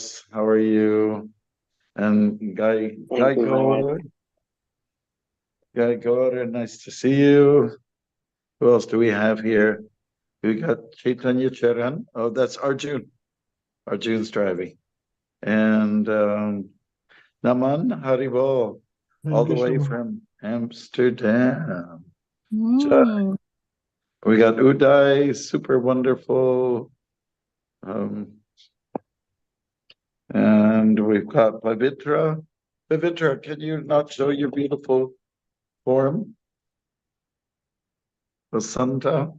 Boss. How are you? And Guy Gaur, nice to see you. Who else do we have here? We got Chaitanya Charan. Oh, that's Arjun. Arjun's driving. And Naman Haribol, all the way from Amsterdam. We got Uday, super wonderful. And we've got Pavitra. Pavitra, can you not show your beautiful form? Vasanta.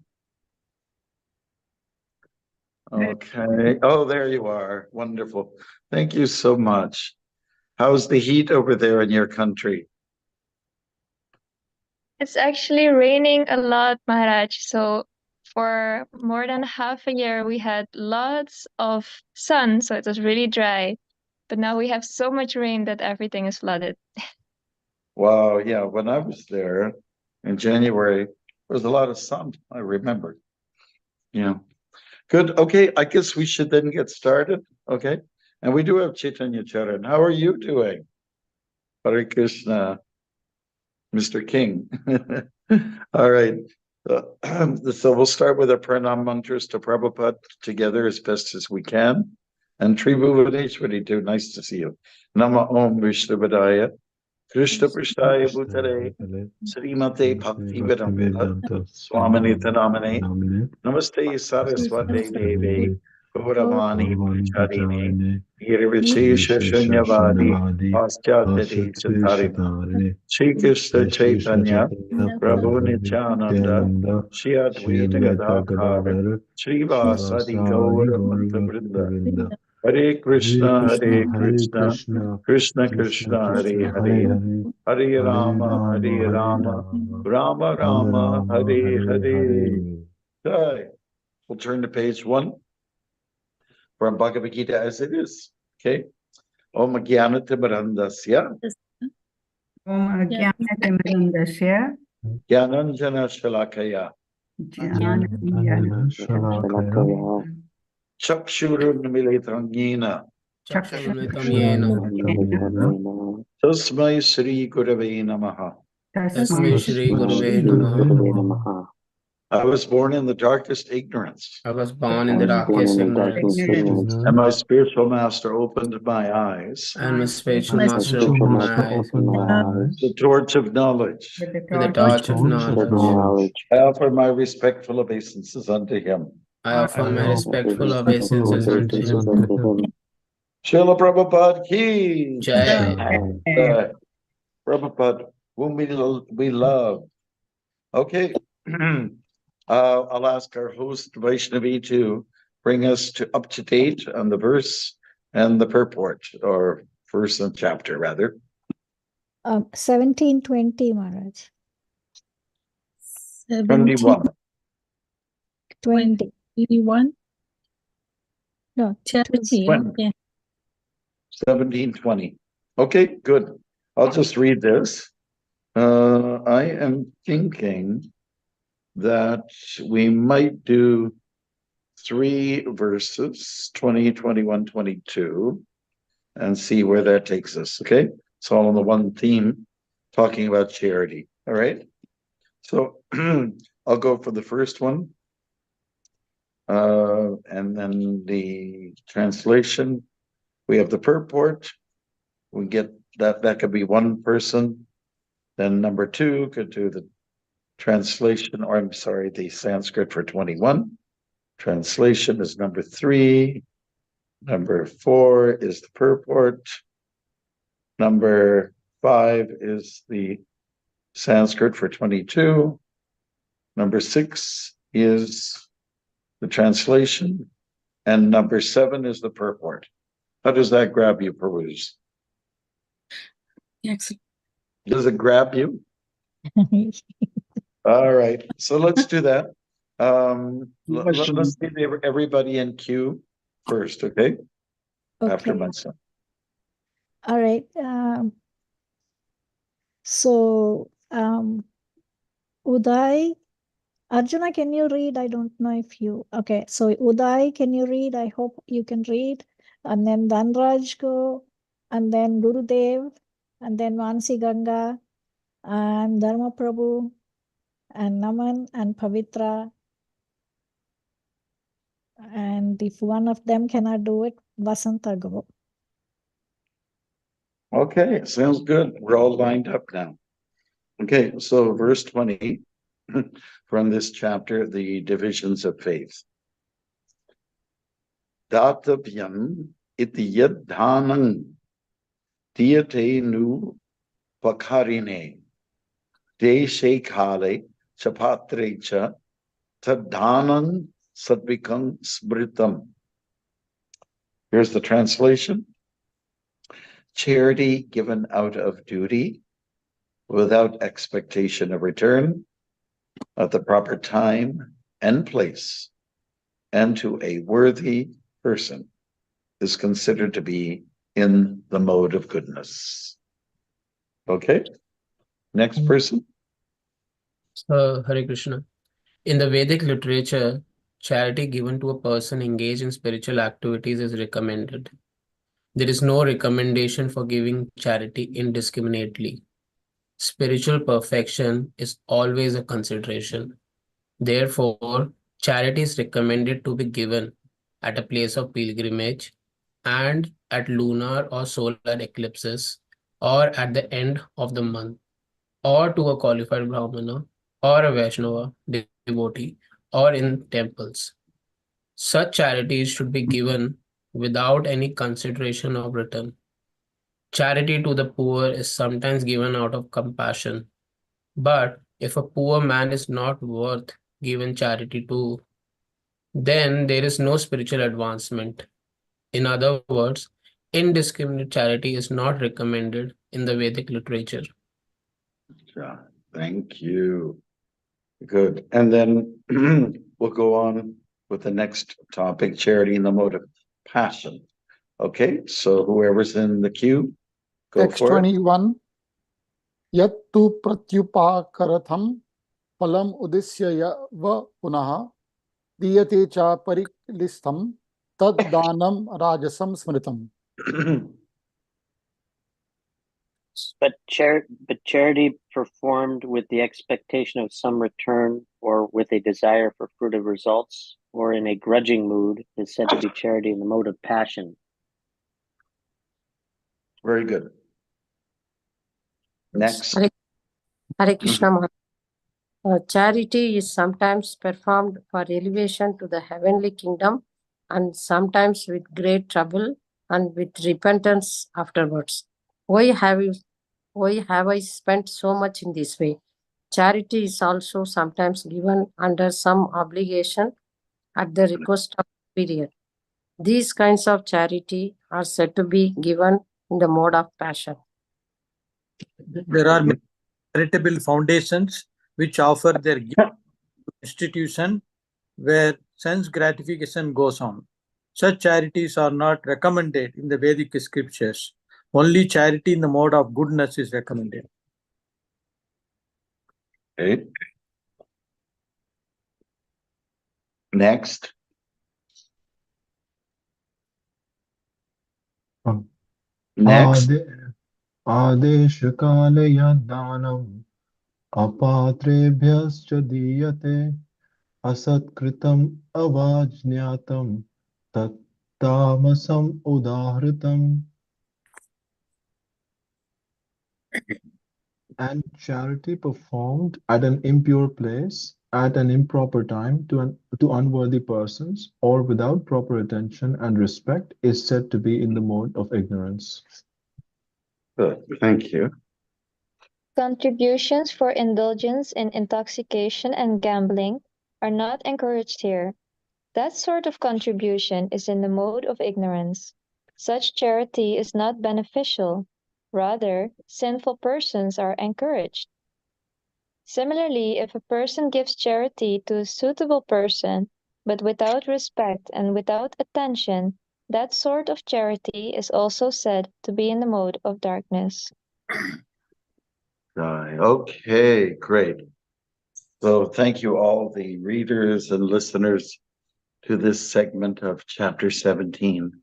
Okay. Oh, there you are. Wonderful. Thank you so much. How's the heat over there in your country? It's actually raining a lot, Maharaj. So for more than half a year, we had lots of sun, so it was really dry. But now we have so much rain that everything is flooded. Wow, yeah. When I was there in January, there was a lot of sun, I remember. Yeah. Good. Okay, I guess we should then get started. Okay. And we do have Chaitanya Charan. How are you doing? Hare Krishna, Mr. King. All right. So we'll start with our pranam mantras to Prabhupada together as best as we can. And Tribhuvaneshwari too. Nice to see you. Nama Om Vishnuvadaya. Krishna Prishtaya Bhutare. Srimate Bhakti Vedanta Swamini Tanamane. Namaste Saraswate Deve. Gauravani Pracharini. Nirvishesha Shunyavadi. Paschatya Chatarine. Shri Krishna Chaitanya, Prabhu Nityananda, Shri Advaita Gadadhara, Shri Vasadi Gaura Bhakta Vrinda. Hare Krishna, Krishna Krishna, Hare Hare, Hare Rama, Rama Rama, Hare Hare. Okay. We'll turn to page 1 from Bhagavad Gita as it is. Okay. Om Jnanatimirandasya. Om Ajnanatimandasya Jnananjana Shalakaya. Chakshurunmilitrangena. Tasmai Sri Gurave Namaha. I was born in the darkest ignorance. I was born in the darkest ignorance. And my spiritual master opened my eyes. And my spiritual master opened my eyes. The torch of knowledge. With the torch of knowledge. I offer my respectful obeisances unto him. I offer my respectful obeisances unto him. Srila Prabhupada ki Jai. Prabhupada, whom we love. Okay. I'll ask our host Vaishnavi to bring us up to date on the verse and the purport, or verse and chapter rather. 1720, Maharaj. 21. 21? No, 20. 1720. Okay, good. I'll just read this. I am thinking that we might do 3 verses, 20, 21, 22, and see where that takes us. Okay. It's all on the one theme, talking about charity. All right. So I'll go for the first one. And then the translation. We have the purport. We get that could be one person. Then number 2 could do the translation, or I'm sorry, the Sanskrit for 21. Translation is number 3. Number 4 is the purport. Number 5 is the Sanskrit for 22. Number 6 is the translation. And number 7 is the purport. How does that grab you, Peruse? Yes. Does it grab you? All right. So let's do that. Let's get everybody in queue first, okay? After myself. All right. So, Uday, Arjuna, can you read? I don't know if you... Okay, so Uday, can you read? I hope you can read. and then Dhanraj ko, and then Gurudev, and then Mansi Ganga, and Dharma Prabhu, and Naman, and Pavitra. And if one of them cannot do it, Vasanta go. Okay, sounds good. We're all lined up now. Okay, so verse 20 from this chapter, the divisions of faith. Datavyam iti yadhanam diyate nu vakarine deshe kale chapatre cha tadhanam sadvikam smritam. Here's the translation. Charity given out of duty, without expectation of return, at the proper time and place, and to a worthy person, is considered to be in the mode of goodness. Okay, next person. Hare Krishna. In the Vedic literature, charity given to a person engaged in spiritual activities is recommended. There is no recommendation for giving charity indiscriminately. Spiritual perfection is always a consideration. Therefore, charity is recommended to be given at a place of pilgrimage and at lunar or solar eclipses, or at the end of the month, or to a qualified Brahmana or a Vaishnava devotee, or in temples. Such charities should be given without any consideration of return. Charity to the poor is sometimes given out of compassion, but if a poor man is not worth given charity to, then there is no spiritual advancement. In other words, indiscriminate charity is not recommended in the Vedic literature. Yeah, thank you. Good. And then we'll go on with the next topic, charity in the mode of passion. Okay, so whoever's in the queue, go Text for it. 21. Yattu pratyupakaratham palam udisya va punaha diyate cha pariklistham tad danam rajasam smritam. But charity performed with the expectation of some return, or with a desire for fruitive results, or in a grudging mood, is said to be charity in the mode of passion. Very good. Next. Hare Krishna Maharaj. Charity is sometimes performed for elevation to the heavenly kingdom, and sometimes with great trouble and with repentance afterwards. Why have I spent so much in this way? Charity is also sometimes given under some obligation at the request of superior. These kinds of charity are said to be given in the mode of passion. There are many charitable foundations which offer their gift to institution where sense gratification goes on. Such charities are not recommended in the Vedic scriptures. Only charity in the mode of goodness is recommended. Okay. Next. Next. Adesha kalaya danam apatrebhyascha diyate asatkritam avajñatam tat tamasam udahritam. And charity performed at an impure place, at an improper time, to unworthy persons, or without proper attention and respect, is said to be in the mode of ignorance. Good. Thank you. Contributions for indulgence in intoxication and gambling are not encouraged here. That sort of contribution is in the mode of ignorance. Such charity is not beneficial. Rather, sinful persons are encouraged. Similarly, if a person gives charity to a suitable person, but without respect and without attention, that sort of charity is also said to be in the mode of darkness. Okay, great. So thank you all the readers and listeners to this segment of chapter 17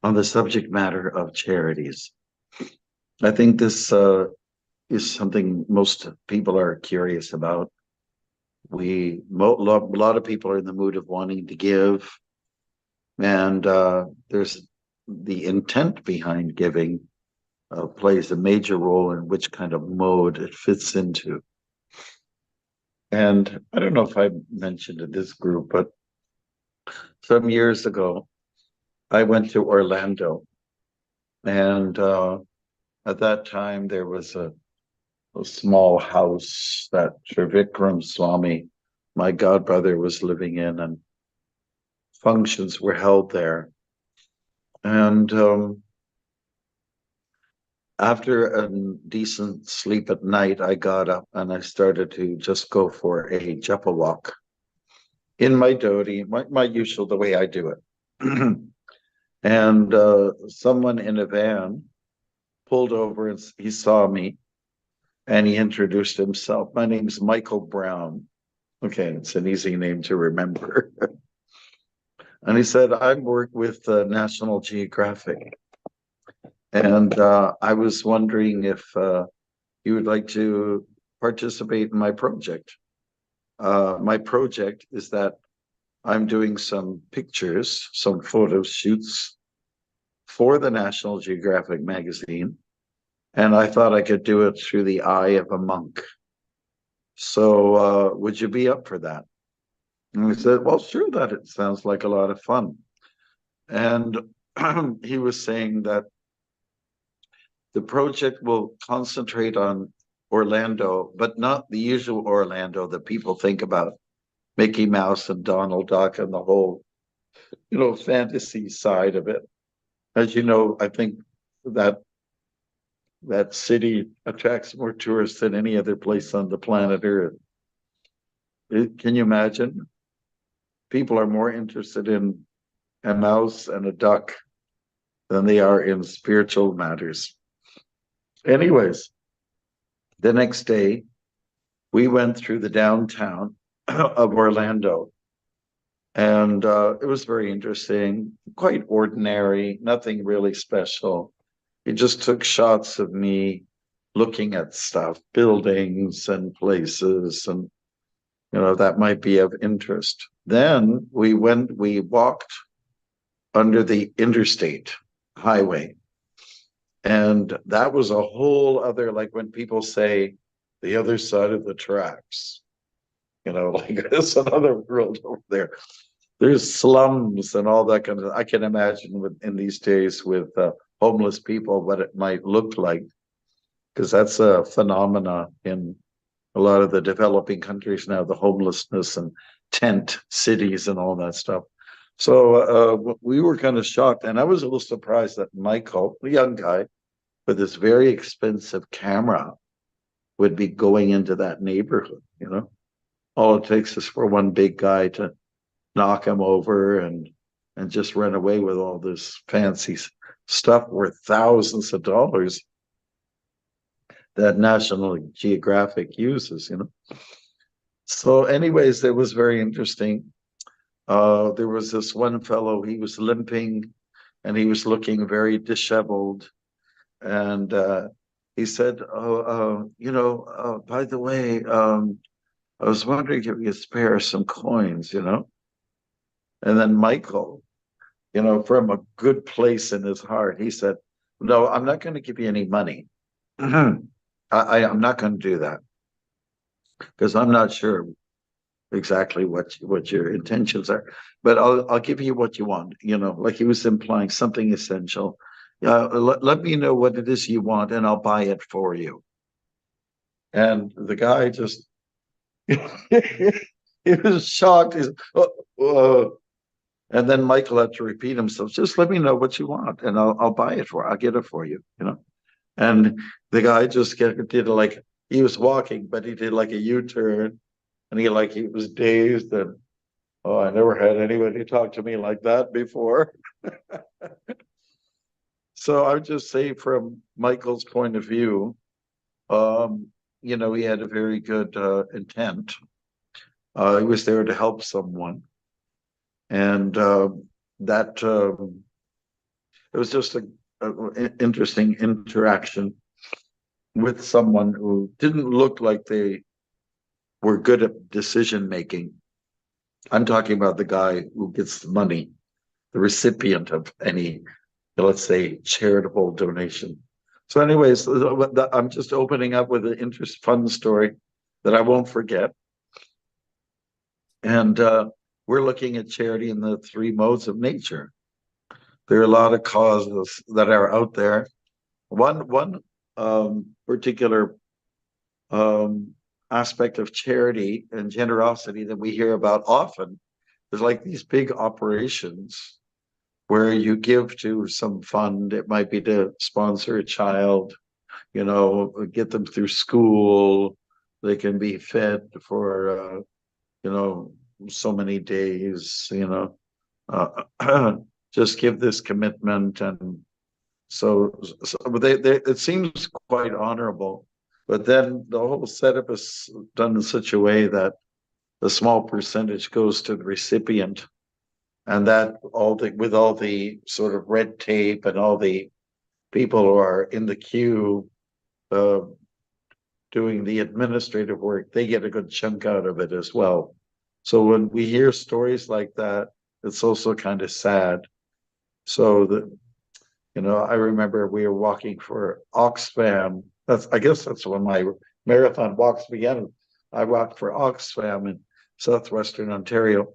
on the subject matter of charities. I think this is something most people are curious about. A lot of people are in the mood of wanting to give, and there's the intent behind giving plays a major role in which kind of mode it fits into. And I don't know if I mentioned in this group, but some years ago, I went to Orlando, and at that time there was a small house that Bhaktimarga Swami, my godbrother, was living in, and functions were held there. And after a decent sleep at night, I got up and I started to just go for a japa walk in my dhoti, my usual, the way I do it. And someone in a van pulled over and he saw me and he introduced himself. My name's Michael Brown. Okay, it's an easy name to remember. And he said, I work with National Geographic. And I was wondering if you would like to participate in my project. My project is that I'm doing some pictures, some photo shoots for the National Geographic magazine. And I thought I could do it through the eye of a monk. So would you be up for that? And we said, well, sure, that it sounds like a lot of fun. And he was saying that the project will concentrate on Orlando, but not the usual Orlando that people think about, Mickey Mouse and Donald Duck and the whole, fantasy side of it. As you know, I think that city attracts more tourists than any other place on the planet Earth. Can you imagine? People are more interested in a mouse and a duck than they are in spiritual matters. Anyways, the next day, we went through the downtown of Orlando, and it was very interesting, quite ordinary, nothing really special. He just took shots of me looking at stuff, buildings and places, and that might be of interest. Then we walked under the interstate highway. And that was a whole other, like when people say the other side of the tracks, like it's another world over there. There's slums and all that kind of, I can imagine in these days with homeless people, what it might look like, because that's a phenomena in a lot of the developing countries now, the homelessness and tent cities and all that stuff. So we were kind of shocked, and I was a little surprised that Michael, the young guy, with this very expensive camera, would be going into that neighborhood. All it takes is for one big guy to knock him over and just run away with all this fancy stuff worth thousands of dollars that National Geographic uses. So anyways, it was very interesting. There was this one fellow, he was limping and he was looking very disheveled. And he said, by the way, I was wondering if you could spare some coins, And then Michael, from a good place in his heart, he said, no, I'm not going to give you any money. I'm not going to do that because I'm not sure exactly what your intentions are, but I'll give you what you want, like he was implying something essential. Let me know what it is you want and I'll buy it for you. And the guy just, he was shocked. He's, and then Michael had to repeat himself, just let me know what you want and I'll buy it I'll get it for you, And the guy just did like, he was walking, but he did like a U-turn and he was dazed and, I never had anybody talk to me like that before. So I would just say from Michael's point of view, he had a very good intent. He was there to help someone. And that it was just interesting interaction with someone who didn't look like they were good at decision making. I'm talking about the guy who gets the money, the recipient of any, let's say, charitable donation. So anyways, I'm just opening up with an fun story that I won't forget. And we're looking at charity in the three modes of nature. There are a lot of causes that are out there. One particular aspect of charity and generosity that we hear about often is like these big operations where you give to some fund. It might be to sponsor a child, get them through school. They can be fed for, so many days, just give this commitment. And so it seems quite honorable, but then the whole setup is done in such a way that a small percentage goes to the recipient, and that with all the sort of red tape and all the people who are in the queue doing the administrative work, they get a good chunk out of it as well. So when we hear stories like that, it's also kind of sad. So I remember we were walking for Oxfam. I guess that's when my marathon walks began. I walked for Oxfam in southwestern Ontario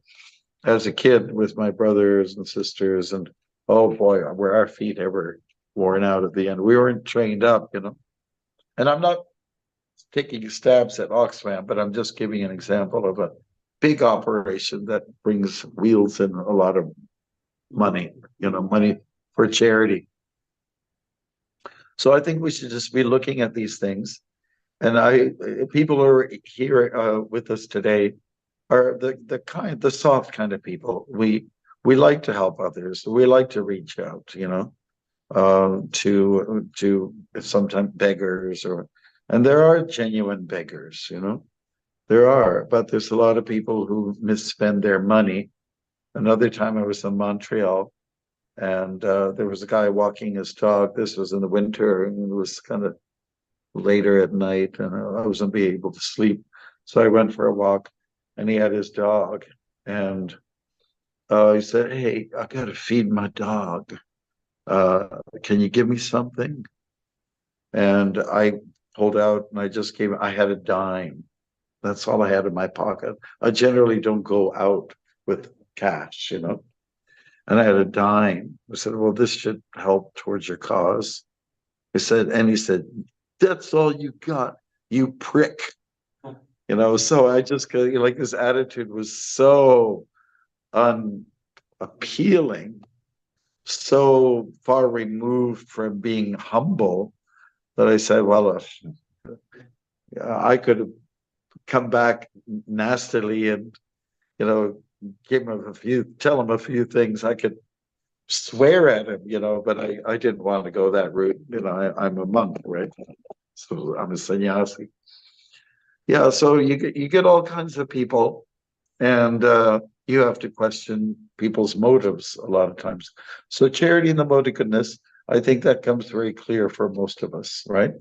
as a kid with my brothers and sisters, and oh boy, were our feet ever worn out at the end. We weren't trained up, And I'm not taking stabs at Oxfam, but I'm just giving an example of a big operation that brings wheels in a lot of money, money for charity. So I think we should just be looking at these things. And people who are here with us today are the soft kind of people. We like to help others. We like to reach out, to sometimes beggars, and there are genuine beggars, there are, but there's a lot of people who misspend their money. Another time I was in Montreal, and there was a guy walking his dog. This was in the winter, and it was kind of later at night, and I wasn't being able to sleep. So I went for a walk, and he had his dog, and he said, "Hey, I got to feed my dog. Can you give me something?" And I pulled out, and I had a dime. That's all I had in my pocket. I generally don't go out with cash, And I had a dime. I said, "Well, this should help towards your cause." He said, "That's all you got, you prick." So I just got, his attitude was so unappealing, so far removed from being humble, that I said, "Well, I could have come back nastily and, tell him a few things. I could swear at him, but I didn't want to go that route. I'm a monk, right? So I'm a sannyasi." Yeah, so you get all kinds of people, and you have to question people's motives a lot of times. So charity in the mode of goodness, I think that comes very clear for most of us, right?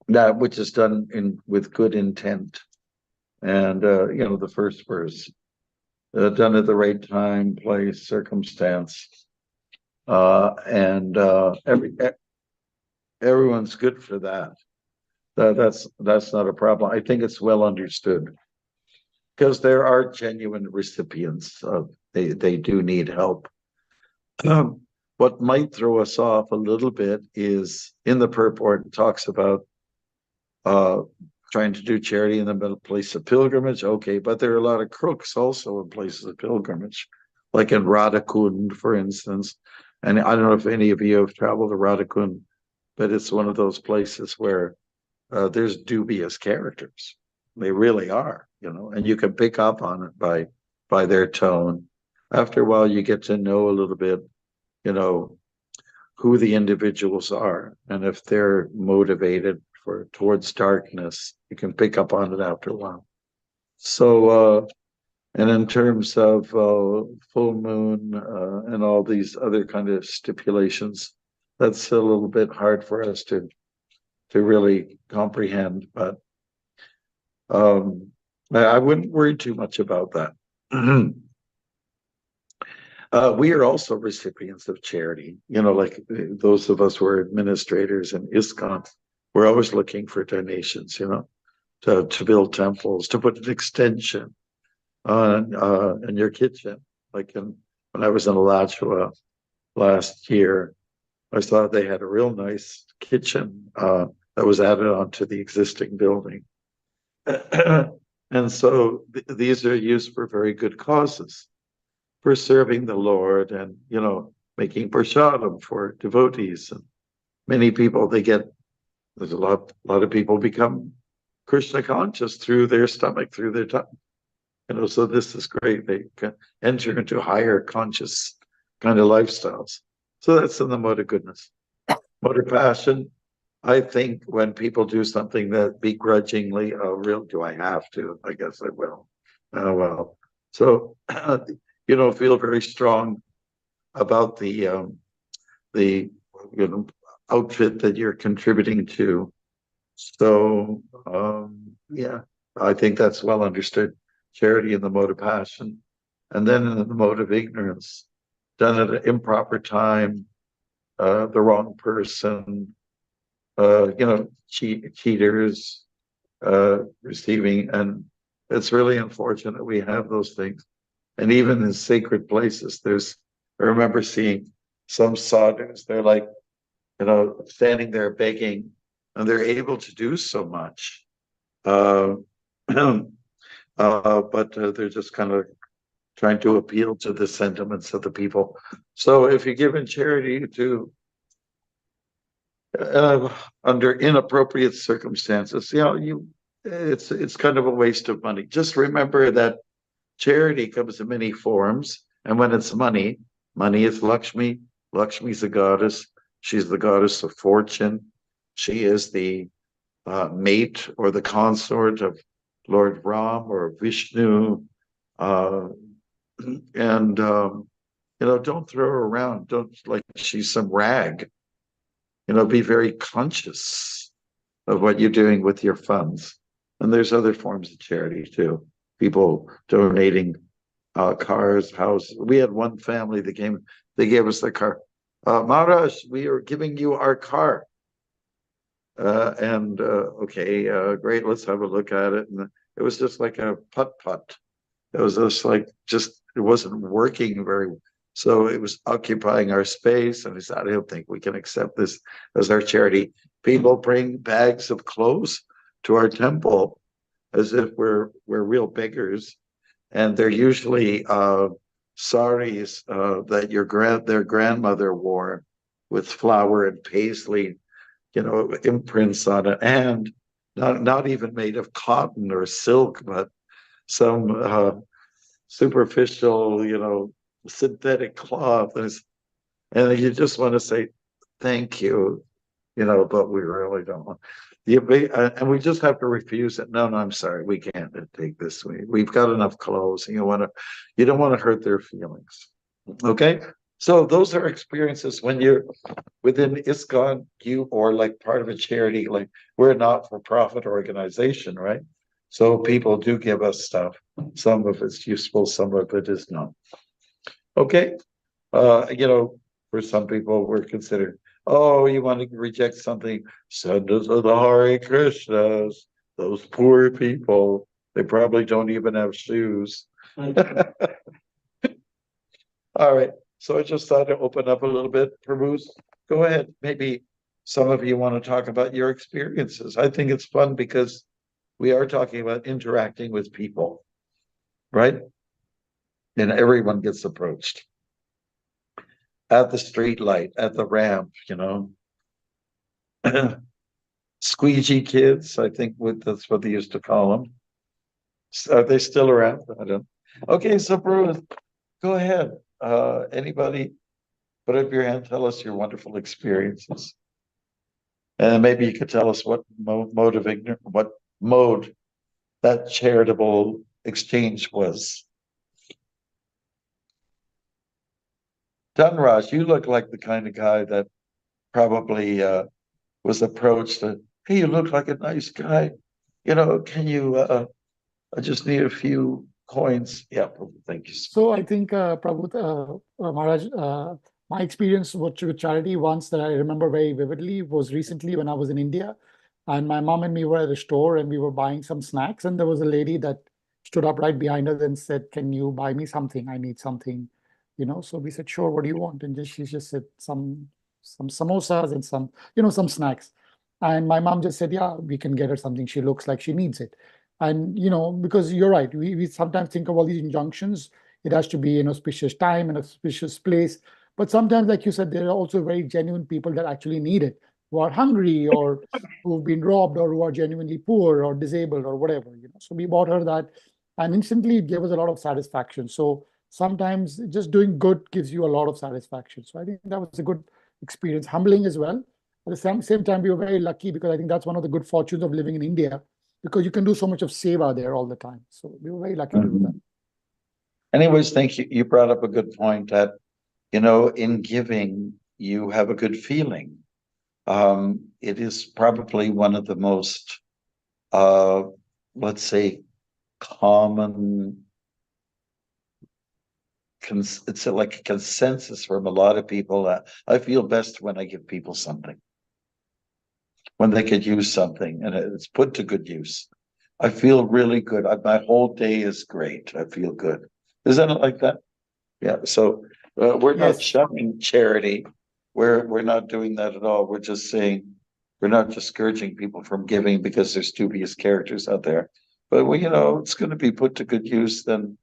That which is done with good intent. And the first verse, done at the right time, place, circumstance, and everyone's good for that. That's not a problem. I think it's well understood, because there are genuine recipients. They do need help. What might throw us off a little bit is in the purport, it talks about trying to do charity in the place of pilgrimage. Okay, but there are a lot of crooks also in places of pilgrimage, like in Radhakund, for instance. And I don't know if any of you have traveled to Radhakund, but it's one of those places where there's dubious characters. They really are, and you can pick up on it by their tone. After a while, you get to know a little bit, who the individuals are, and if they're motivated towards darkness, you can pick up on it after a while. So And in terms of full moon and all these other kind of stipulations, that's a little bit hard for us to really comprehend. But I wouldn't worry too much about that. We are also recipients of charity. You know, like those of us who are administrators in ISKCON, we're always looking for donations, you know, to build temples, to put an extension in your kitchen. Like when I was in Alachua last year, I saw they had a real nice kitchen that was added onto the existing building. And so these are used for very good causes, for serving the Lord and, you know, making prasadam for devotees. And many people, there's a lot of people become Krishna conscious through their stomach, through their tongue. You know, so this is great. They can enter into higher conscious kind of lifestyles. So that's in the mode of goodness. Mode of passion, I think when people do something that begrudgingly, oh, real, do I have to? I guess I will. Oh, well. So, you know, feel very strong about the you know, outfit that you're contributing to. So, yeah, I think that's well understood. Charity in the mode of passion, and then in the mode of ignorance, done at an improper time, the wrong person, you know, cheaters, receiving, and it's really unfortunate we have those things. And even in sacred places, I remember seeing some sadhus, they're like, you know, standing there begging, and they're able to do so much. But they're just kind of trying to appeal to the sentiments of the people. So if you give in charity to under inappropriate circumstances, you know, it's kind of a waste of money. Just remember that charity comes in many forms, and when it's money, money is Lakshmi. Lakshmi's a goddess. She's the goddess of fortune. She is the mate or the consort of Lord Ram or Vishnu, and you know, don't throw her around. Don't like she's some rag. You know, be very conscious of what you're doing with your funds. And there's other forms of charity too. People donating cars, houses. We had one family that came. They gave us their car. Maharaj, we are giving you our car. Okay, great, let's have a look at it. And it was just like a putt-putt. It was just like, it wasn't working very well. So it was occupying our space. And I said, I don't think we can accept this as our charity. People bring bags of clothes to our temple as if we're real beggars. And they're usually saris that their grandmother wore with flower and paisley, you know, imprints on it, and not even made of cotton or silk, but some superficial, you know, synthetic cloth. And you just want to say thank you, you know, but we really don't want. And we just have to refuse it. No, I'm sorry, we can't take this. We've got enough clothes. You don't want to hurt their feelings. Okay, so those are experiences when you're within ISKCON, or like part of a charity. Like we're a not-for-profit organization, right? So people do give us stuff. Some of it's useful, some of it is not. Okay, you know, for some people we're considered, oh, you want to reject something, send us to the Hare Krishnas, those poor people, they probably don't even have shoes. All right, so I just thought to open up a little bit. Prabhu, go ahead. Maybe some of you want to talk about your experiences. I think it's fun because we are talking about interacting with people, right? And everyone gets approached. At the street light, at the ramp, you know. Squeegee kids, I think that's what they used to call them. Are they still around? I don't. Okay, so Bruce, go ahead. Anybody put up your hand, tell us your wonderful experiences. And maybe you could tell us what mode that charitable exchange was. Dhanraj, you look like the kind of guy that probably was approached. Hey, you look like a nice guy. Can you? I just need a few coins. Yeah, thank you. So I think, Prabhu, Maharaj, my experience with charity once that I remember very vividly was recently when I was in India, and my mom and me were at a store and we were buying some snacks, and there was a lady that stood up right behind us and said, "Can you buy me something? I need something." So we said, "Sure, what do you want?" And she just said some samosas and some snacks. And my mom just said, "Yeah, we can get her something. She looks like she needs it." And because you're right, we sometimes think of all these injunctions. It has to be an auspicious time and auspicious place. But sometimes, like you said, there are also very genuine people that actually need it, who are hungry or who've been robbed or who are genuinely poor or disabled or whatever. So we bought her that, and instantly it gave us a lot of satisfaction. So sometimes just doing good gives you a lot of satisfaction. So I think that was a good experience, humbling as well. At the same time, we were very lucky because I think that's one of the good fortunes of living in India, because you can do so much of seva there all the time. So we were very lucky to do that. Anyways, thank you. You brought up a good point that, in giving, you have a good feeling. It is probably one of the most, let's say, common, it's like a consensus from a lot of people that I feel best when I give people something, when they could use something and it's put to good use. I feel really good. My whole day is great. I feel good. Isn't it like that? Yeah. So we're not Yes. shunning charity. We're not doing that at all. We're just saying we're not discouraging people from giving because there's dubious characters out there. But it's going to be put to good use. Then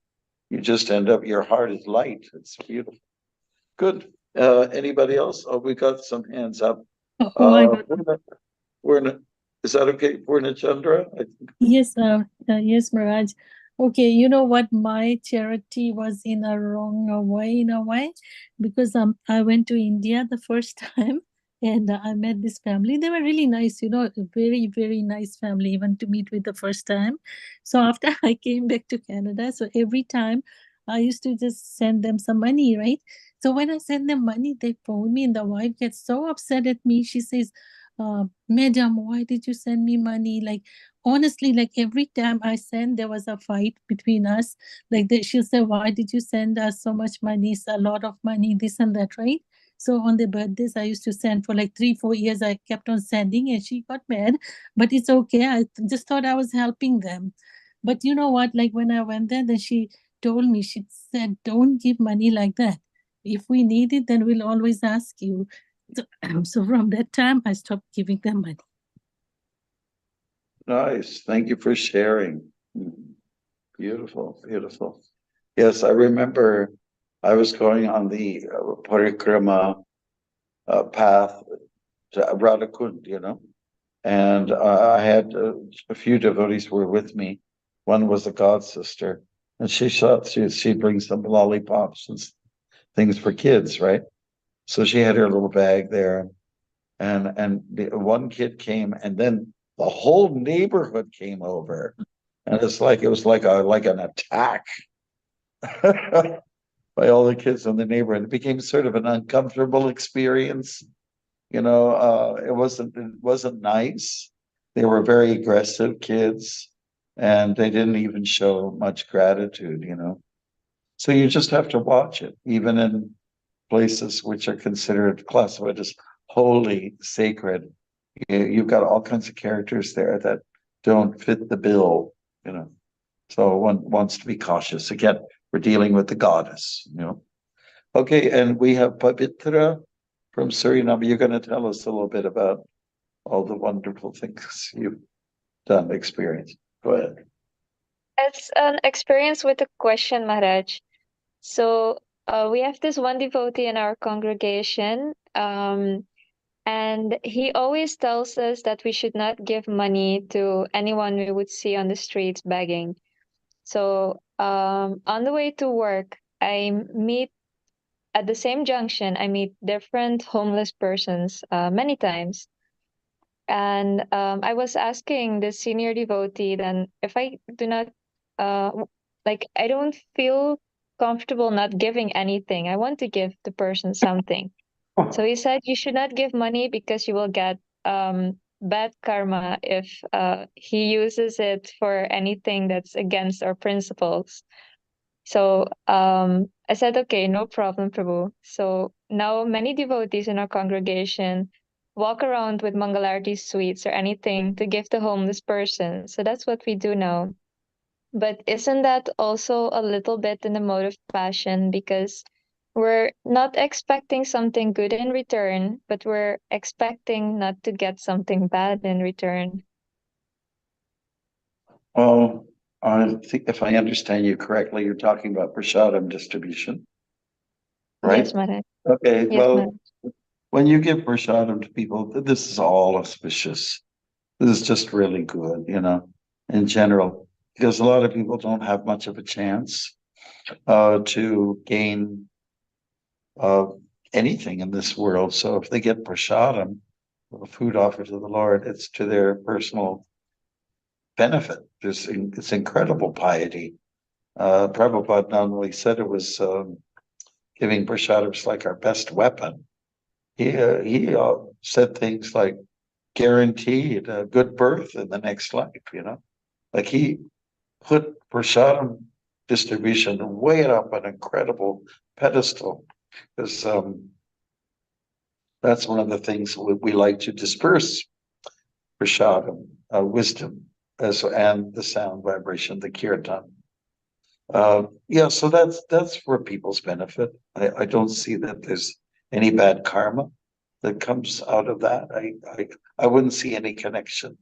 you just end up, your heart is light. It's beautiful. Good. Anybody else? Oh, we got some hands up. Oh my God. Is that okay, Purnachandra? Yes, yes, Miraj. Okay, you know what? My charity was in a wrong way, in a way, because I went to India the first time and I met this family. They were really nice, a very, very nice family, even to meet with the first time. So after I came back to Canada, so every time I used to just send them some money, right? So when I send them money, they phone me and the wife gets so upset at me. She says, Madam, why did you send me money? Like, honestly, like every time I send, there was a fight between us. Like she'll say, why did you send us so much money? It's a lot of money, this and that, right? So on the birthdays, I used to send for like 3-4 years. I kept on sending and she got mad, but it's okay. I just thought I was helping them. But you know what? Like when I went there, then she told me, she said, don't give money like that. If we need it, then we'll always ask you. So from that time, I stopped giving them money. Nice. Thank you for sharing. Beautiful, beautiful. Yes, I remember I was going on the parikrama path to Radhakund, and I had a few devotees were with me. One was a god sister, and she brings some lollipops and things for kids, right? So she had her little bag there, and the one kid came, and then the whole neighborhood came over, and it was like an attack by all the kids in the neighborhood. It became sort of an uncomfortable experience. It wasn't nice. They were very aggressive kids, and they didn't even show much gratitude. So you just have to watch it, even in places which are considered classified as holy, sacred. You've got all kinds of characters there that don't fit the bill. So one wants to be cautious. Again, we're dealing with the goddess. Okay, and we have Pavitra from Suriname. You're going to tell us a little bit about all the wonderful things you've done, experienced. Go ahead. It's an experience with a question, Maharaj. So we have this one devotee in our congregation, and he always tells us that we should not give money to anyone we would see on the streets begging. So on the way to work, at the same junction, I meet different homeless persons many times. And I was asking the senior devotee then if I do not, I don't feel comfortable not giving anything. I want to give the person something. So he said you should not give money because you will get bad karma if he uses it for anything that's against our principles. So I said, okay, no problem, Prabhu. So now many devotees in our congregation walk around with Mangalarti sweets or anything to give the homeless person. So that's what we do now. But isn't that also a little bit in the mode of passion? Because we're not expecting something good in return, but we're expecting not to get something bad in return. Oh, I think if I understand you correctly, you're talking about prasadam distribution, right? Yes, Maharaj. Okay, Yes, well, Maharaj. when you give prasadam to people, this is all auspicious. This is just really good, in general, because a lot of people don't have much of a chance to gain anything in this world. So if they get prasadam, food offered to the Lord, it's to their personal benefit. It's incredible piety. Prabhupada not only said it was giving prasadam was like our best weapon. He said things like guaranteed a good birth in the next life. Like he put prasadam distribution way up an incredible pedestal, because that's one of the things we like to disperse prasadam, wisdom, and the sound vibration, the kirtan. Yeah, so that's for people's benefit. I don't see that there's any bad karma that comes out of that. I wouldn't see any connection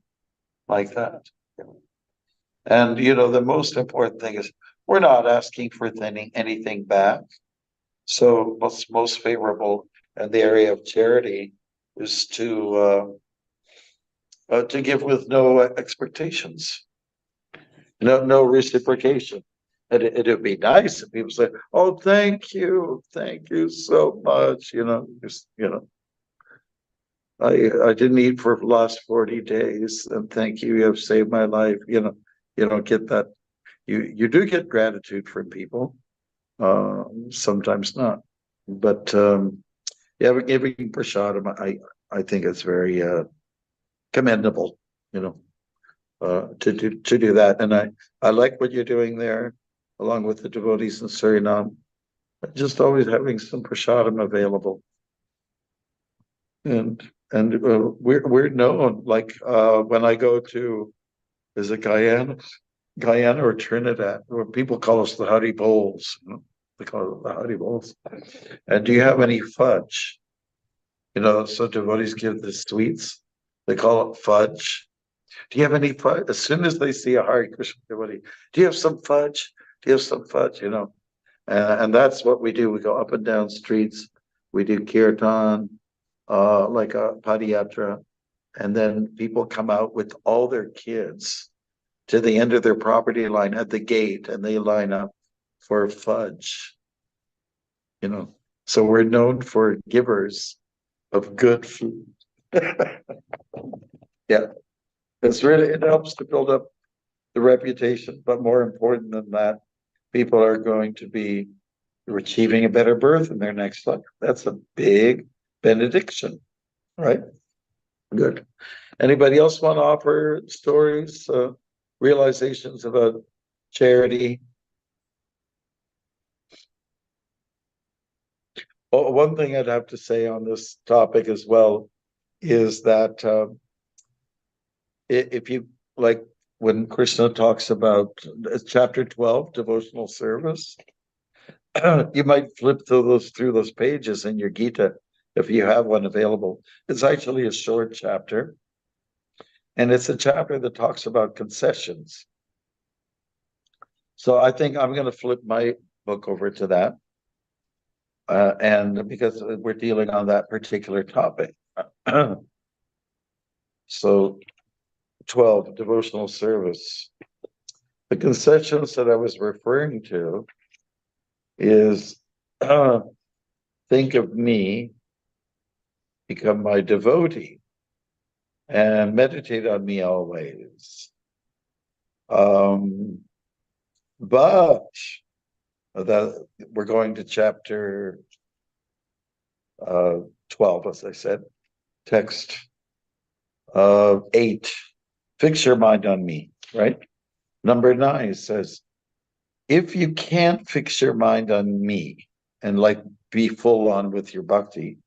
like that. And the most important thing is we're not asking for anything back. So what's most favorable in the area of charity is to give with no expectations, no reciprocation. And it would be nice if people say, "Oh, thank you so much." I didn't eat for the last 40 days, and thank you. You have saved my life. You don't get that. You do get gratitude from people, sometimes not. But yeah, giving prasadam, I think it's very commendable. To do that, and I like what you're doing there, along with the devotees in Suriname. Just always having some prasadam available, and we're known, like when I go to, is it Guyana or Trinidad, where people call us the Hari Bowls. They call it the Hari Bowls. And do you have any fudge? So devotees give the sweets. They call it fudge. Do you have any fudge? As soon as they see a Hare Krishna devotee, do you have some fudge? Do you have some fudge? And that's what we do. We go up and down streets. We do kirtan, like a padayatra, and then people come out with all their kids to the end of their property line at the gate, and they line up for fudge. So we're known for givers of good food. Yeah, it helps to build up the reputation, but more important than that, people are going to be achieving a better birth in their next life. That's a big benediction, right? Good. Anybody else want to offer stories, realizations about charity? Oh, one thing I'd have to say on this topic as well is that if you like, when Krishna talks about chapter 12, devotional service, you might flip through those pages in your Gita if you have one available. It's actually a short chapter, and it's a chapter that talks about concessions. So I think I'm going to flip my book over to that, and because we're dealing on that particular topic. So 12, devotional service. The concessions that I was referring to is think of me, become my devotee, and meditate on me always. But that we're going to chapter 12, as I said, text 8. Fix your mind on me, right? Number 9 says, if you can't fix your mind on me and like be full on with your bhakti,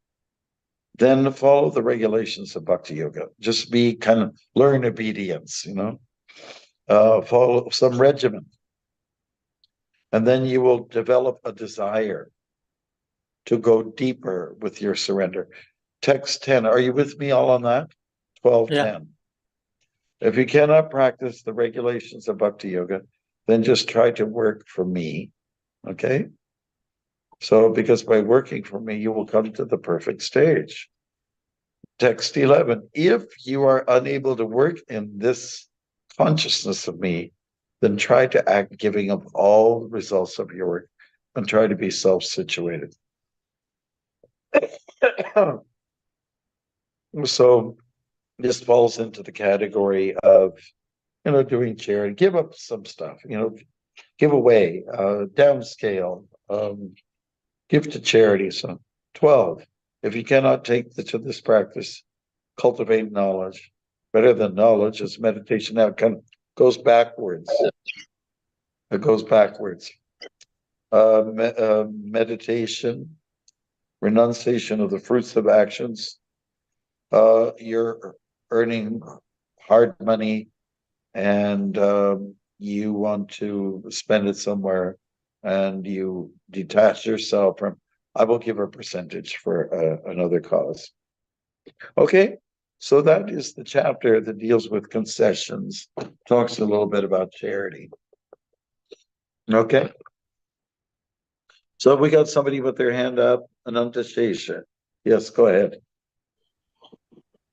then follow the regulations of bhakti yoga. Just be kind of learn obedience, follow some regimen. And then you will develop a desire to go deeper with your surrender. Text 10, are you with me all on that? 12:10. If you cannot practice the regulations of bhakti yoga, then just try to work for me, okay? So, because by working for me, you will come to the perfect stage. Text 11, if you are unable to work in this consciousness of me, then try to act giving up all the results of your work and try to be self-situated. So this falls into the category of, doing charity, give up some stuff, give away, downscale, give to charity. So 12, if you cannot take to this practice, cultivate knowledge. Better than knowledge is meditation. Now it kind of goes backwards. It goes backwards. Meditation, renunciation of the fruits of actions. You're earning hard money and you want to spend it somewhere and you detach yourself from, I will give a percentage for another cause. Okay, so that is the chapter that deals with concessions, talks a little bit about charity. Okay. So we got somebody with their hand up, Anantashesha. Yes, go ahead.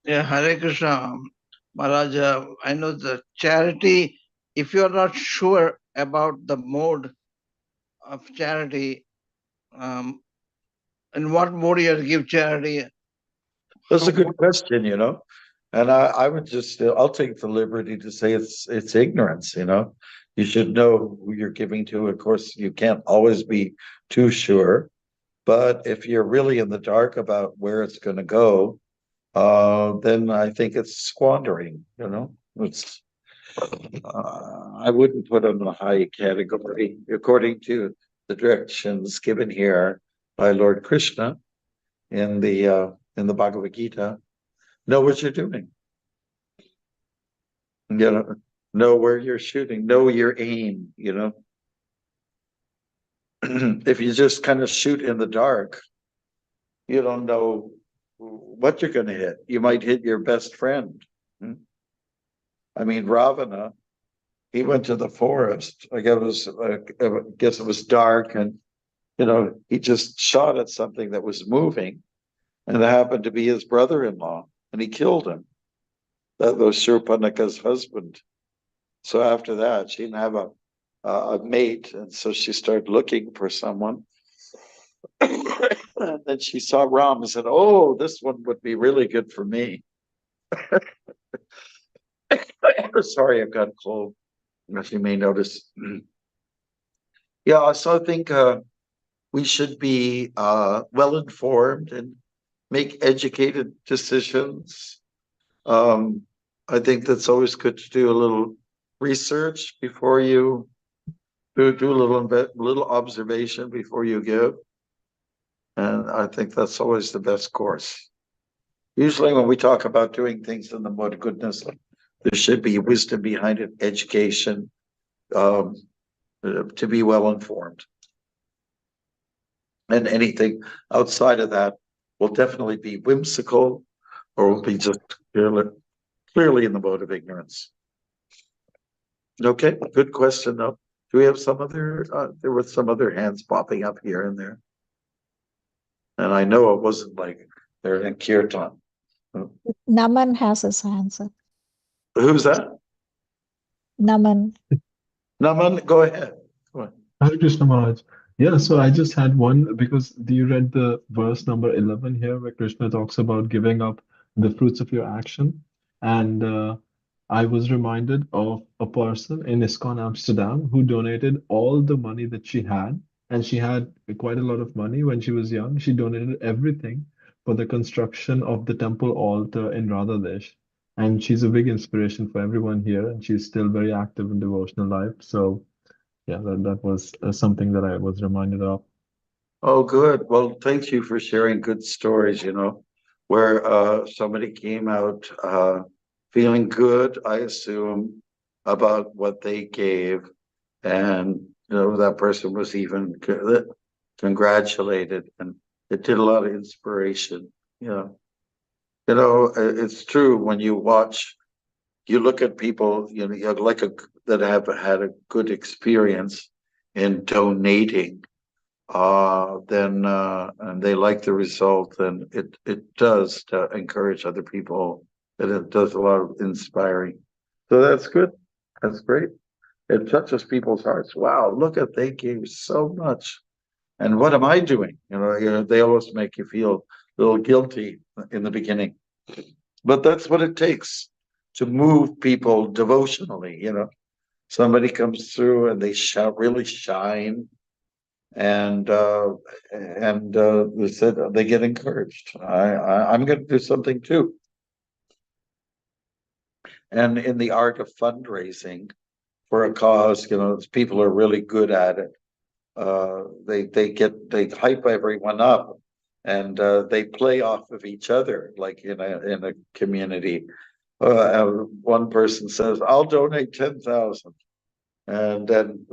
Yeah, Hare Krishna, Maharaj. I know the charity, if you're not sure about the mode of charity, in what mode you give charity? That's a good question, and I would just, I'll take the liberty to say it's ignorance, You should know who you're giving to. Of course, you can't always be too sure, but if you're really in the dark about where it's going to go, then I think it's squandering, It's I wouldn't put it in a high category according to the directions given here by Lord Krishna in the Bhagavad Gita. Know what you're doing. Know where you're shooting. Know your aim. If you just kind of shoot in the dark, you don't know what you're going to hit. You might hit your best friend. I mean, Ravana, he went to the forest. I guess it was dark, and he just shot at something that was moving, and it happened to be his brother-in-law, and he killed him. That was Shurpanaka's husband. So after that, she didn't have a mate, and so she started looking for someone. And then she saw Ram and said, "Oh, this one would be really good for me." Sorry, I've got a cold, as you may notice. Yeah, so I think we should be well informed and make educated decisions. I think that's always good to do a little research before you do a little observation before you give. And I think that's always the best course. Usually when we talk about doing things in the mode of goodness, there should be wisdom behind it, education, to be well informed. And anything outside of that will definitely be whimsical or will be just clearly in the mode of ignorance. Okay, good question though. Do we have some other, there were some other hands popping up here and there. And I know it wasn't like they're in kirtan. Naman has his hand, sir. Who's that? Naman. Naman, go ahead. Go ahead. Hare Krishna Maharaj. Yeah, so I just had one because you read the verse number 11 here where Krishna talks about giving up the fruits of your action. And I was reminded of a person in ISKCON Amsterdam who donated all the money that she had and she had quite a lot of money when she was young. She donated everything for the construction of the temple altar in Radhadesh. And she's a big inspiration for everyone here, and she's still very active in devotional life. So, yeah, that was something that I was reminded of. Oh, good. Well, thank you for sharing good stories, where somebody came out feeling good, I assume, about what they gave. And, that person was even congratulated, and it did a lot of inspiration. It's true when you look at people, that have had a good experience in donating, then and they like the result, then it does to encourage other people, and it does a lot of inspiring. So that's good. That's great. It touches people's hearts. Wow, look at, they gave so much. And what am I doing? They always make you feel a little guilty in the beginning. But that's what it takes to move people devotionally. Somebody comes through and they really shine, and they said they get encouraged. I'm going to do something too. And in the art of fundraising for a cause, people are really good at it. They hype everyone up, and they play off of each other, like in a community. One person says, "I'll donate 10,000," and then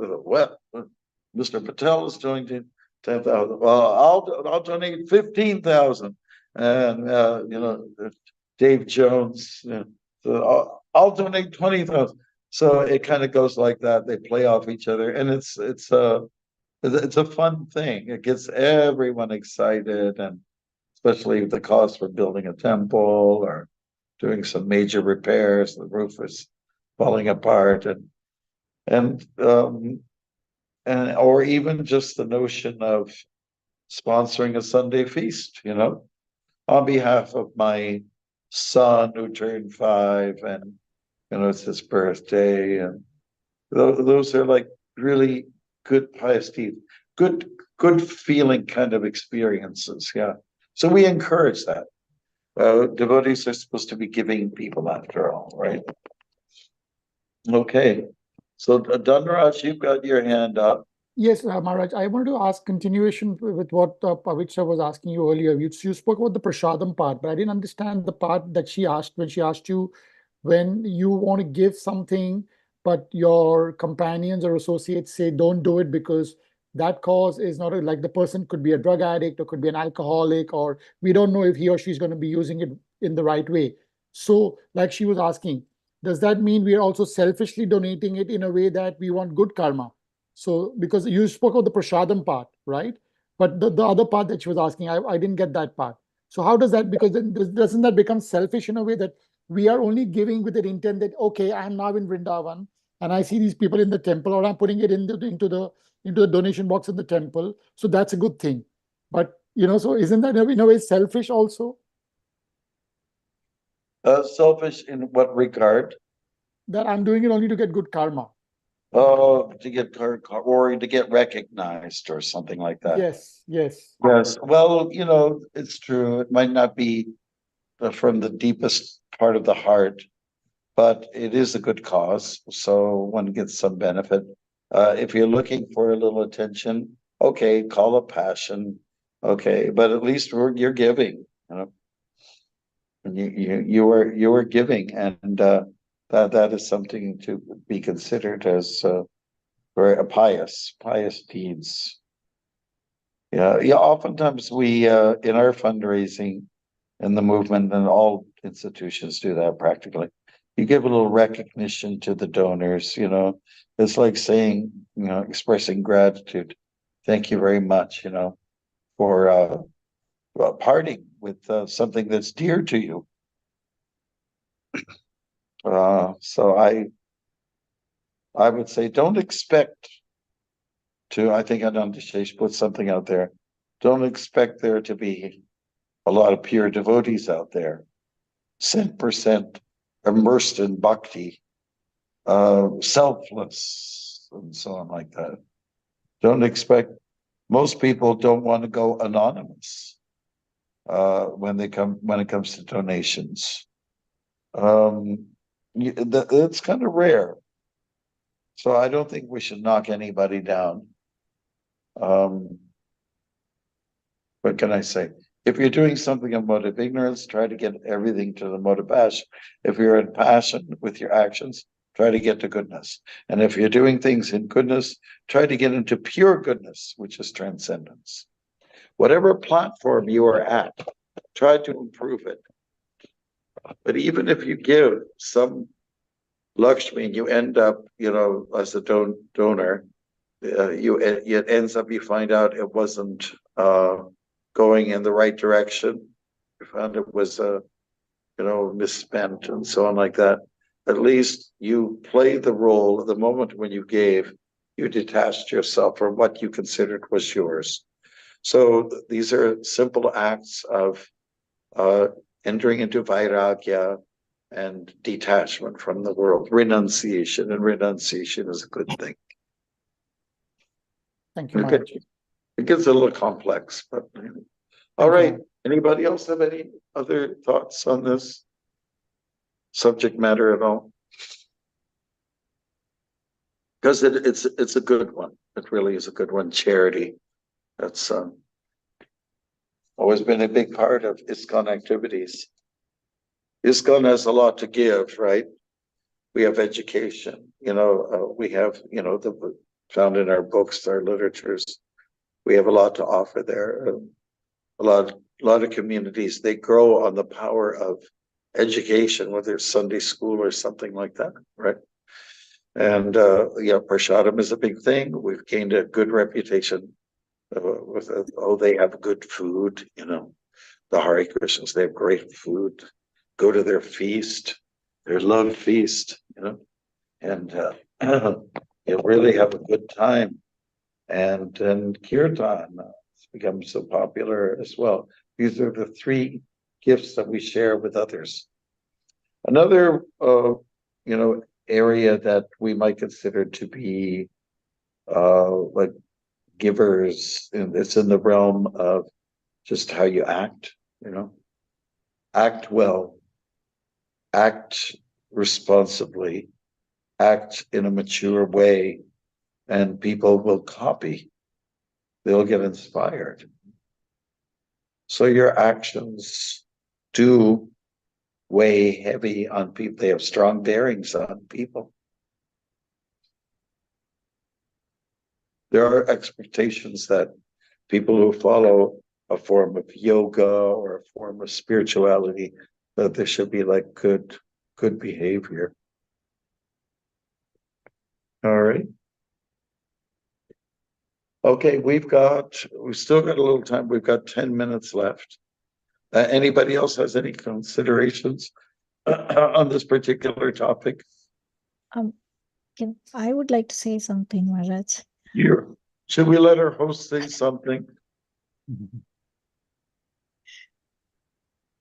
Mr. Patel is doing 10,000. Well, I'll donate 15,000, and Dave Jones, so I'll donate 20,000. So it kind of goes like that. They play off each other, and it's a fun thing. It gets everyone excited, and especially the cost for building a temple or doing some major repairs. The roof is falling apart, and or even just the notion of sponsoring a Sunday feast, on behalf of my son who turned 5, and it's his birthday, and those are like really good pious deeds, good feeling kind of experiences. Yeah. So we encourage that. Devotees are supposed to be giving people after all, right? Okay. So Dhanraj, you've got your hand up. Yes, Maharaj, I wanted to ask continuation with what Pavitra was asking you earlier. You spoke about the prasadam part, but I didn't understand the part that she asked when she asked you, when you want to give something, but your companions or associates say don't do it because that cause is not like the person could be a drug addict or could be an alcoholic, or we don't know if he or she is going to be using it in the right way. So, like she was asking, does that mean we are also selfishly donating it in a way that we want good karma? So, because you spoke of the prasadam part, right? But the other part that she was asking, I didn't get that part. So how does that, because then doesn't that become selfish in a way that we are only giving with the intent that, okay, I'm now in Vrindavan and I see these people in the temple, or I'm putting it into the donation box in the temple. So that's a good thing. But, so isn't that in a way selfish also? Selfish in what regard? That I'm doing it only to get good karma. Oh, to get or to get recognized or something like that. Yes. Well, it's true. It might not be from the deepest part of the heart, but it is a good cause, so one gets some benefit. If you're looking for a little attention, okay, call it passion, okay, but at least you're giving, and you are giving, and that is something to be considered as very pious deeds. Yeah. Oftentimes we in our fundraising in the movement, and all institutions do that practically, you give a little recognition to the donors. It's like saying, expressing gratitude. Thank you very much, for parting with something that's dear to you. So I would say, don't expect to, I think Anandashesh put something out there, don't expect there to be a lot of pure devotees out there, 100% immersed in bhakti, selfless, and so on like that. Don't expect most people don't want to go anonymous when it comes to donations. It's kind of rare. So I don't think we should knock anybody down. What can I say? If you're doing something in mode of ignorance, try to get everything to the mode of passion. If you're in passion with your actions, try to get to goodness. And if you're doing things in goodness, try to get into pure goodness, which is transcendence. Whatever platform you are at, try to improve it. But even if you give some Lakshmi and you end up, as a donor, it ends up, you find out it wasn't going in the right direction. You found it was misspent and so on like that. At least you played the role. The moment when you gave, you detached yourself from what you considered was yours. So these are simple acts of entering into vairagya and detachment from the world, renunciation, and renunciation is a good thing. Thank you, Maharaj. It gets a little complex, but all right. Anybody else have any other thoughts on this subject matter at all? Because it's a good one. It really is a good one. Charity. That's always been a big part of ISKCON activities. ISKCON has a lot to give, right? We have education, we have, found in our books, our literatures. We have a lot to offer there. A lot of communities, they grow on the power of education, whether it's Sunday school or something like that, right? And Prashadam is a big thing. We've gained a good reputation they have good food, the Hare Krishnas, they have great food. Go to their feast, their love feast, and you really have a good time. And then kirtan has become so popular as well. These are the three gifts that we share with others. Another, area that we might consider to be like givers, and it's in the realm of just how you act, act well, act responsibly, act in a mature way, and people will copy. They'll get inspired. So your actions do weigh heavy on people. They have strong bearings on people. There are expectations that people who follow a form of yoga or a form of spirituality, that there should be like good behavior. All right. Okay, we've still got a little time. We've got 10 minutes left. Anybody else has any considerations on this particular topic? I would like to say something, Maharaj. Should we let our host say something?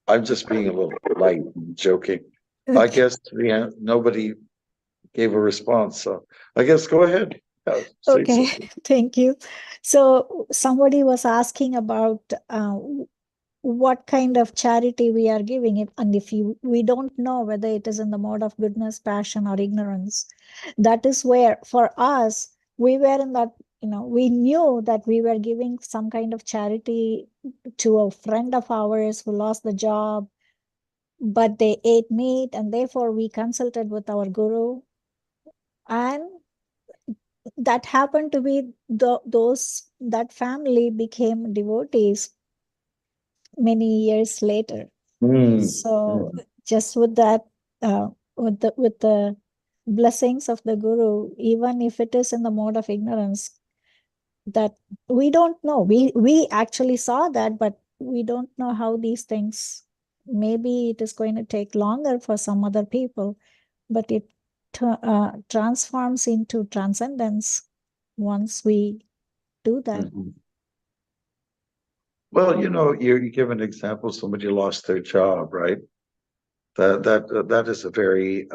I'm just being a little light and joking. I guess nobody gave a response, so I guess go ahead. Okay, thank you. So somebody was asking about what kind of charity we are giving, and if we don't know whether it is in the mode of goodness, passion, or ignorance. That is where, for us, we were in that, we knew that we were giving some kind of charity to a friend of ours who lost the job, but they ate meat, and therefore we consulted with our guru, and that happened to be that family became devotees many years later. So just with that, with the blessings of the guru, even if it is in the mode of ignorance, that we don't know. We actually saw that, but we don't know how these things. Maybe it is going to take longer for some other people, but it transforms into transcendence once we do that. Well, you give an example, somebody lost their job, right? That is a very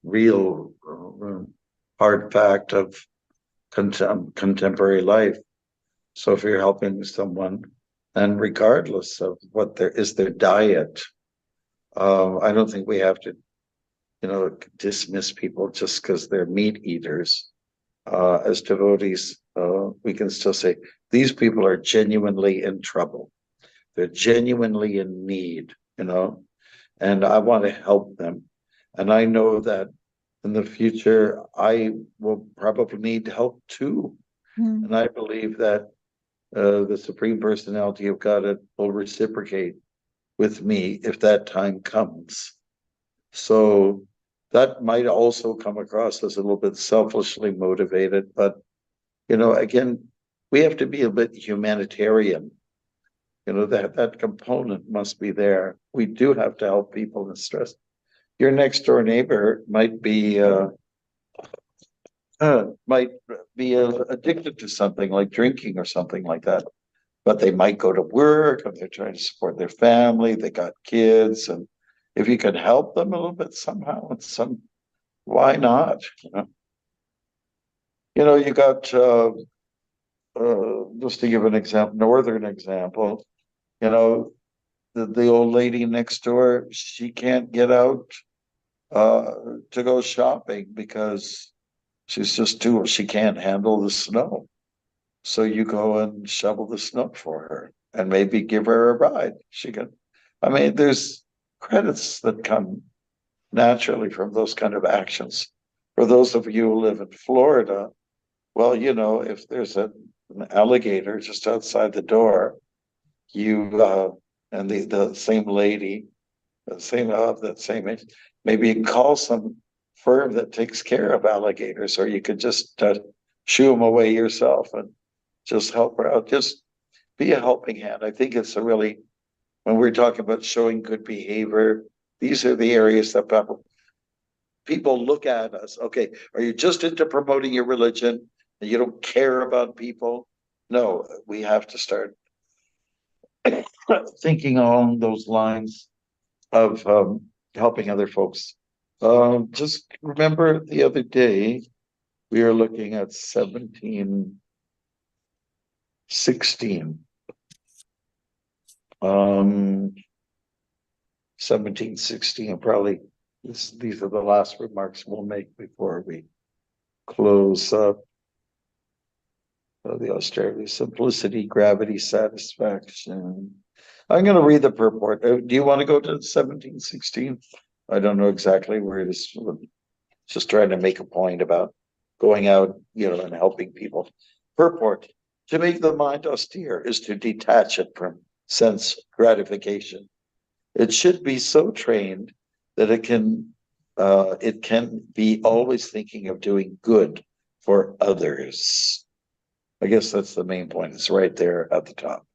real hard fact of contemporary life. So if you're helping someone, and regardless of what their diet, I don't think we have to, dismiss people just because they're meat eaters. As devotees, we can still say these people are genuinely in trouble. They're genuinely in need, and I want to help them. And I know that in the future, I will probably need help too. And I believe that the Supreme Personality of God will reciprocate with me if that time comes. So that might also come across as a little bit selfishly motivated, but again, we have to be a bit humanitarian. That component must be there. We do have to help people in stress. Your next door neighbor might be addicted to something like drinking or something like that, but they might go to work and they're trying to support their family. They got kids, and if you can help them a little bit somehow, why not? You got just to give an example, northern example. The old lady next door, she can't get out to go shopping because she can't handle the snow. So you go and shovel the snow for her and maybe give her a ride. There's credits that come naturally from those kind of actions. For those of you who live in Florida, well, if there's an alligator just outside the door, and the same lady, that same age, maybe you can call some firm that takes care of alligators, or you could just shoo them away yourself and just help her out. Just be a helping hand. I think it's when we're talking about showing good behavior, these are the areas that people look at us. Okay, are you just into promoting your religion and you don't care about people? No, we have to start thinking along those lines of helping other folks. Just remember the other day, we were looking at 1716. 1716, probably these are the last remarks we'll make before we close up. The austerity, simplicity, gravity, satisfaction. I'm going to read the purport. Do you want to go to 1716? I don't know exactly where it is. Just trying to make a point about going out, and helping people. Purport: to make the mind austere is to detach it from sense gratification. It should be so trained that it can be always thinking of doing good for others. I guess that's the main point. It's right there at the top.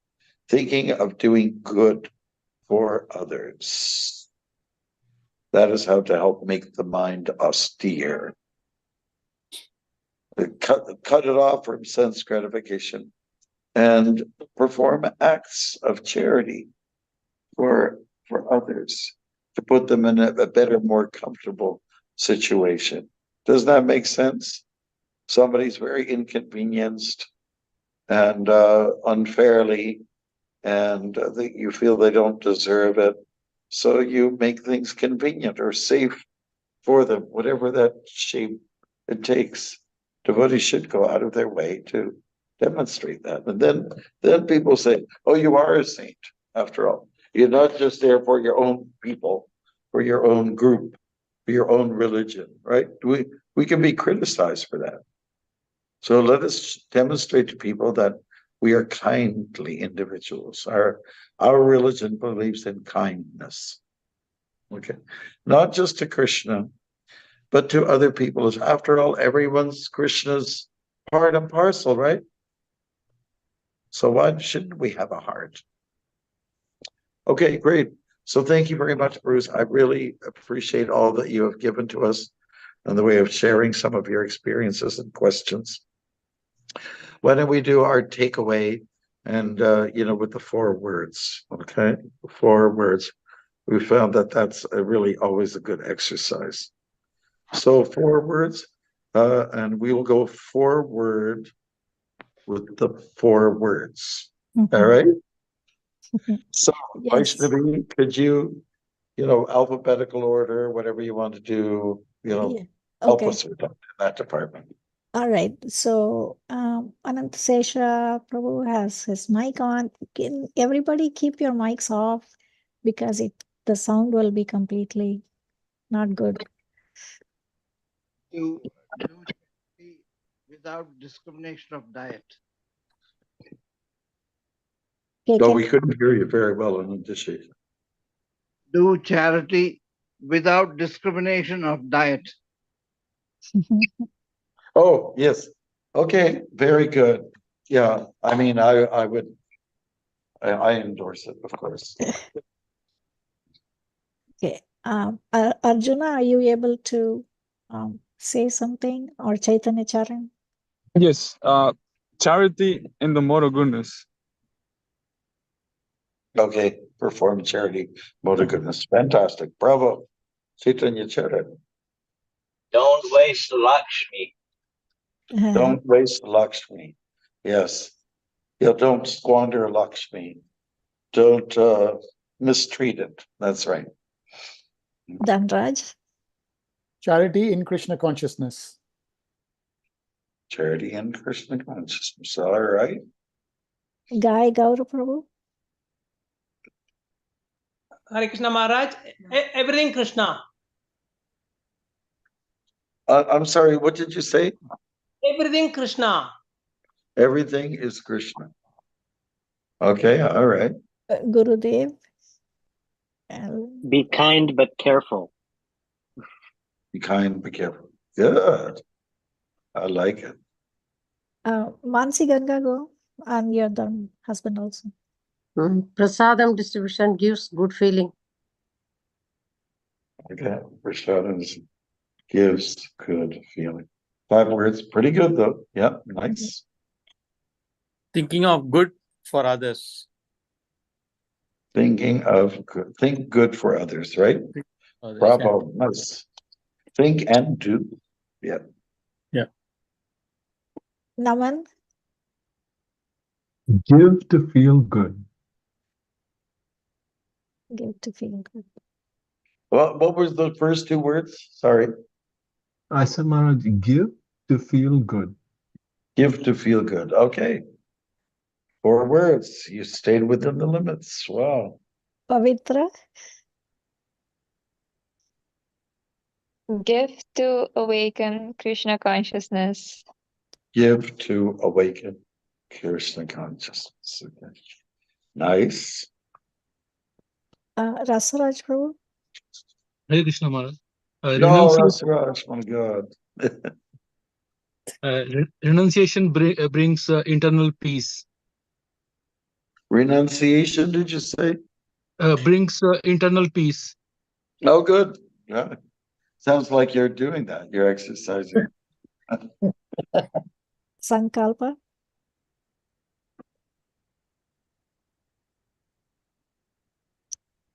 Thinking of doing good for others. That is how to help make the mind austere. Cut it off from sense gratification and perform acts of charity for others to put them in a better, more comfortable situation. Does that make sense? Somebody's very inconvenienced and unfairly, and you feel they don't deserve it. So you make things convenient or safe for them, whatever that shape it takes. Devotees should go out of their way to demonstrate that. And then people say, oh, you are a saint after all. You're not just there for your own people, for your own group, for your own religion, right? We can be criticized for that. So let us demonstrate to people that we are kindly individuals. Our religion believes in kindness. Okay. Not just to Krishna, but to other people. After all, everyone's Krishna's part and parcel, right? So why shouldn't we have a heart? Okay, great. So thank you very much, Bruce. I really appreciate all that you have given to us in the way of sharing some of your experiences and questions. Why don't we do our takeaway and, with the 4 words, okay? 4 words. We found that that's really always a good exercise. So 4 words, and we will go forward with the 4 words. Mhm. All right. So, Yes. Vaishnavi, could you, alphabetical order, whatever you want to do, Yeah. help Okay. us with that department. All right. So Anantasesha Prabhu has his mic on. Can everybody keep your mics off because the sound will be completely not good. Do charity without discrimination of diet. Okay, No, we couldn't hear you very well, Anantasesha. Do charity without discrimination of diet. Oh, yes. Okay, very good. Yeah, I mean, I would, I endorse it, of course. Okay. Arjuna, are you able to say something, or Chaitanya Charan? Yes, charity in the mode of goodness. Okay, perform charity, mode of goodness. Fantastic. Bravo. Chaitanya Charan. Don't waste Lakshmi. Don't waste Lakshmi. Yes. Yeah, don't squander Lakshmi. Don't mistreat it. That's right. Dhanraj? Charity in Krishna consciousness. Charity and Krishna consciousness. All right. Guy Gaurav Prabhu? Hare Krishna Maharaj, everything Krishna. I'm sorry, what did you say? Everything Krishna. Everything is Krishna. Okay, all right. Gurudev? Be kind but careful. Be kind, be careful. Good. I like it. Mansi Ganga, go. And your husband also. Prasadam distribution gives good feeling. Okay. Prashadam gives good feeling. 5 words. Pretty good though. Yeah, nice. Thinking of good for others. Think good for others, right? Others, Bravo. Nice. Think and do. Yeah. Yeah. Naman? Give to feel good. Give to feel good. What was the first 2 words? Sorry. I said, Maharaj, give to feel good. Give to feel good. Okay. 4 words. You stayed within the limits. Wow. Pavitra? Give to awaken Krishna consciousness. Give to awaken Krishna consciousness. Okay. Nice. Rasaraj Prabhu? Hare Krishna Maharaj. No, that's Raj, my God. Renunciation brings internal peace. Renunciation, did you say? Brings internal peace. Oh, good. Yeah. Sounds like you're doing that. You're exercising. Sankalpa?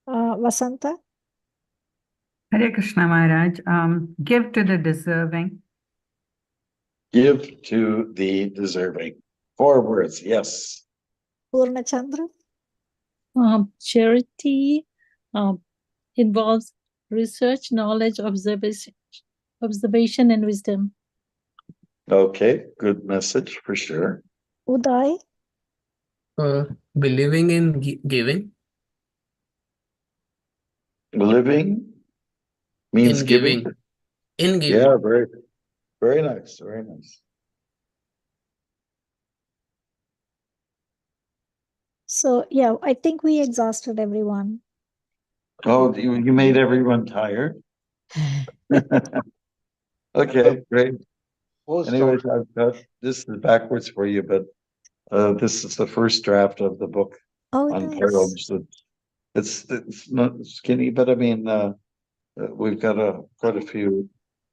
Vasanta? Hare Krishna Maharaj. Give to the deserving. Give to the deserving. 4 words. Yes. Purna Chandra? Charity involves research, knowledge, observation, and wisdom. Okay. Good message for sure. Uday? Believing in giving. Living means In giving. giving. In giving. Yeah, very, very nice. Very nice. So, yeah, I think we exhausted everyone. Oh, you made everyone tired. Okay, great. Anyways, I've got this is backwards for you, but this is the first draft of the book on nice. poems. It's not skinny, but I mean, we've got quite a few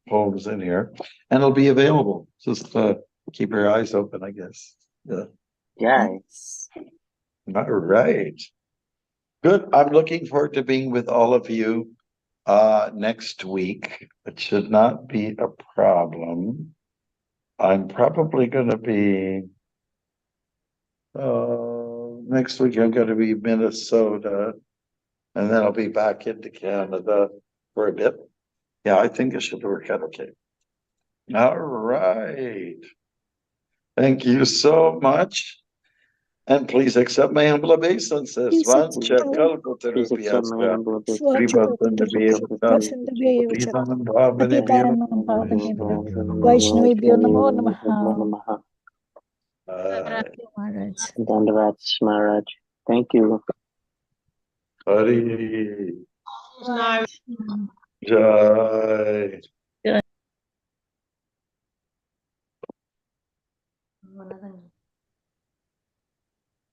poems in here, and it'll be available. Just keep your eyes open, I guess. Yeah. Yeah. All right. Good. I'm looking forward to being with all of you next week. It should not be a problem. I'm probably going to be Next week I'm gonna be Minnesota, and then I'll be back into Canada for a bit. Yeah, I think it should work out okay. All right. Thank you so much. And please accept my humble obeisances. Please accept Please accept my humble obeisance. Vaishnavibhyo Namo Namaha. Maharaj. Dandavats, Maharaj. Thank you. Hari Krishna. Jai.